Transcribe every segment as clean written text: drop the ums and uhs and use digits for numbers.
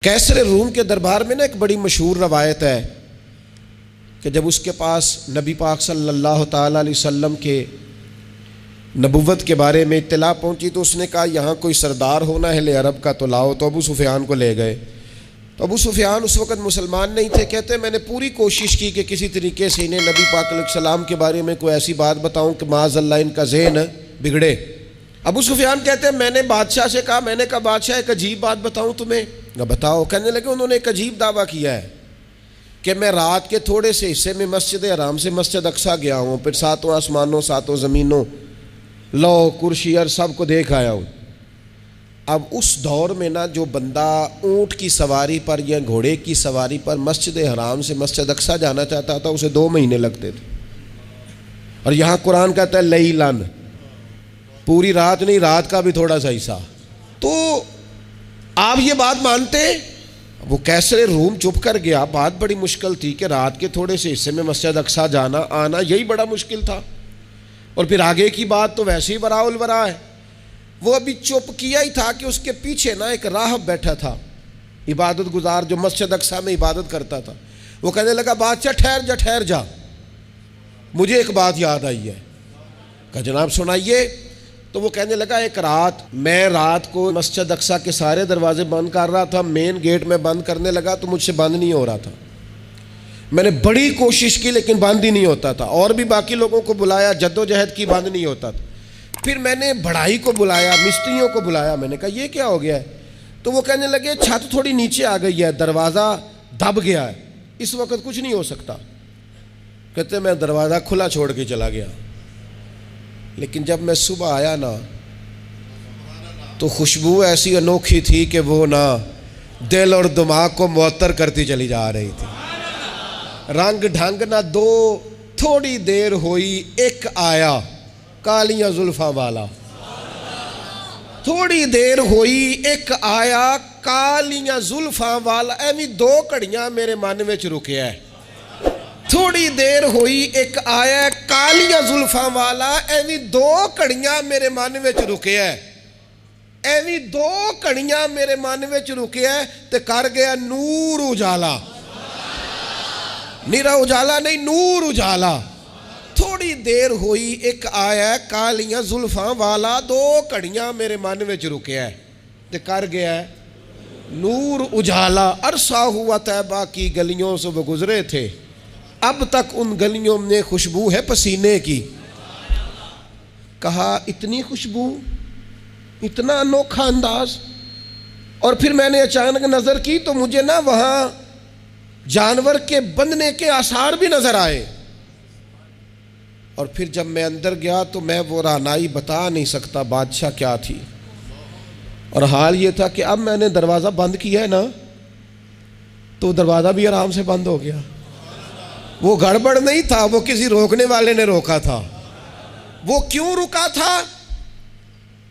कैसर room के दरबार में ना एक बड़ी मशहूर रवायत है कि जब उसके पास नबी पाक सल्लल्लाहु ताला अलैहि वसल्लम के नबुव्वत के बारे में इत्तला पहुंची तो उसने कहा यहाँ कोई सरदार होना है ले अरब का तो लाओ। तो अबू सुफियान को ले गए। तो अबू सुफियान उस वक़्त मुसलमान नहीं थे। कहते मैंने पूरी कोशिश की कि किसी तरीके से इन्हें नबी पाक अलैहिस्सलाम के बारे में कोई ऐसी बात बताऊँ कि माज़अल्लाह इनका ज़हन बिगड़े। अबू सुफियान कहते हैं मैंने बादशाह से कहा, मैंने कहा बादशाह एक अजीब बात बताऊँ तुम्हें। बताओ। कहने लगे उन्होंने एक अजीब दावा किया है कि मैं रात के थोड़े से हिस्से में मस्जिद हराम से मस्जिद अक्सा गया हूँ, फिर सातों आसमानों सातों ज़मीनों लौ कुर्सी और सब को देख आया हूँ। अब उस दौर में ना जो बंदा ऊँट की सवारी पर या घोड़े की सवारी पर मस्जिद हराम से मस्जिद अक्सा जाना चाहता था उसे 2 महीने लगते थे। और यहाँ कुरान कहता है लैलन, पूरी रात नहीं, रात का भी थोड़ा सा हिस्सा। तो आप ये बात मानते? वो कैसर रूम चुप कर गया। बात बड़ी मुश्किल थी कि रात के थोड़े से हिस्से में मस्जिद अक्सा जाना आना यही बड़ा मुश्किल था। और फिर आगे की बात तो वैसे ही बराउल बरा है। वो अभी चुप किया ही था कि उसके पीछे ना एक राहब बैठा था, इबादत गुजार, जो मस्जिद अक्सा में इबादत करता था। वो कहने लगा बादशाह ठहर जा, मुझे एक बात याद आई है। कहा जनाब सुनाइए। तो वो कहने लगा एक रात मैं रात को मस्जिद अक्सा के सारे दरवाजे बंद कर रहा था, मेन गेट में बंद करने लगा तो मुझसे बंद नहीं हो रहा था। मैंने बड़ी कोशिश की लेकिन बंद ही नहीं होता था। और भी बाकी लोगों को बुलाया, जद्दोजहद की, बंद नहीं होता था। फिर मैंने बढ़ाई को बुलाया, मिस्त्रियों को बुलाया। मैंने कहा ये क्या हो गया है? तो वो कहने लगे छत थोड़ी नीचे आ गई है, दरवाज़ा दब गया है, इस वक्त कुछ नहीं हो सकता। कहते मैं दरवाज़ा खुला छोड़ के चला गया। लेकिन जब मैं सुबह आया ना तो खुशबू ऐसी अनोखी थी कि वो ना दिल और दिमाग को मुअत्तर करती चली जा रही थी। रंग ढंग ना दो, थोड़ी देर हुई एक आया कालियां जुल्फा वाला। थोड़ी देर हुई एक आया कालियां जुल्फा वाला। एवी 2 घड़ियां मेरे मन में रुकिया है। थोड़ी देर हुई एक आया कालियां जुल्फा वाला। एवी 2 घड़ियां मेरे मन में रुके है। एवी 2 घड़ियां मेरे मन में रुके है ते कर गया नूर उजाला। निरा उजाला नहीं, नूर उजाला। थोड़ी देर हुई एक आया कालियां जुल्फा वाला। 2 घड़ियां मेरे मन में रुके है ते कर गया नूर उजाला। अरसा हुआ तैबा की गलियों से वो गुजरे थे, अब तक उन गलियों में खुशबू है पसीने की। कहा इतनी खुशबू, इतना अनोखा अंदाज। और फिर मैंने अचानक नजर की तो मुझे ना वहां जानवर के बंधने के आसार भी नजर आए। और फिर जब मैं अंदर गया तो मैं वो रानाई बता नहीं सकता बादशाह क्या थी। और हाल ये था कि अब मैंने दरवाजा बंद किया है ना तो दरवाजा भी आराम से बंद हो गया। वो गड़बड़ नहीं था, वो किसी रोकने वाले ने रोका था। वो क्यों रुका था?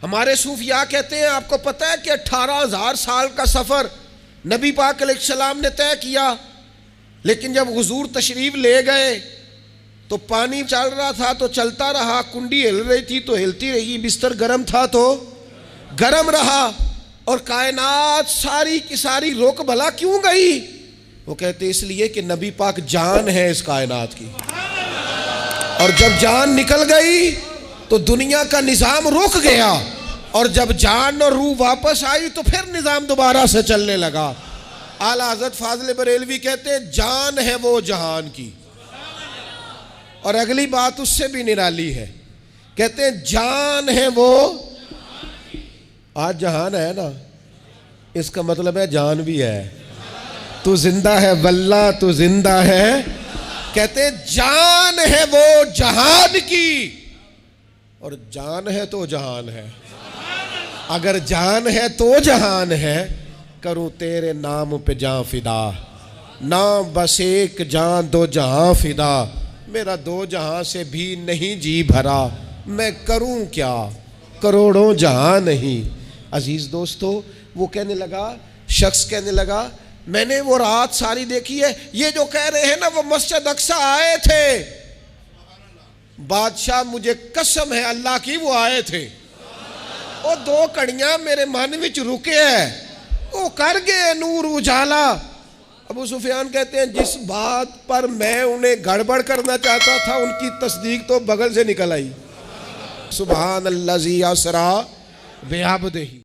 हमारे सूफिया कहते हैं आपको पता है कि 18,000 साल का सफर नबी पाक अलैहिस्सलाम ने तय किया। लेकिन जब हुजूर तशरीफ ले गए तो पानी चल रहा था तो चलता रहा, कुंडी हिल रही थी तो हिलती रही, बिस्तर गर्म था तो गर्म रहा। और कायनात सारी की सारी रुक भला क्यों गई? वो कहते इसलिए कि नबी पाक जान है इस कायनात की। और जब जान निकल गई तो दुनिया का निज़ाम रुक गया। और जब जान और रूह वापस आई तो फिर निज़ाम दोबारा से चलने लगा। आला हज़रत फाज़िल बरेलवी कहते हैं जान है वो जहान की। और अगली बात उससे भी निराली है, कहते हैं जान है वो। आज जहान है ना, इसका मतलब है जान भी है। तू जिंदा है वल्ला, तू जिंदा है। कहते जान है वो जहान की। और जान है तो जहान है। अगर जान है तो जहान है, करूं तेरे नाम पे जान फिदा। ना बस एक जान 2 जहां फिदा, मेरा 2 जहां से भी नहीं जी भरा। मैं करूं क्या, करोड़ों जहां नहीं। अजीज दोस्तों, वो कहने लगा, शख्स कहने लगा मैंने वो रात सारी देखी है। ये जो कह रहे हैं ना वो मस्जिद अक्सा आए थे। बादशाह मुझे कसम है अल्लाह की वो आए थे। वो 2 घड़ियां मेरे मन विच रुके है। वो कर गए नूर उजाला। अबू सुफियान कहते हैं जिस बात पर मैं उन्हें गड़बड़ करना चाहता था उनकी तस्दीक तो बगल से निकल आई। सुबहान अल्लाज़ी असरा बिअब्दिही।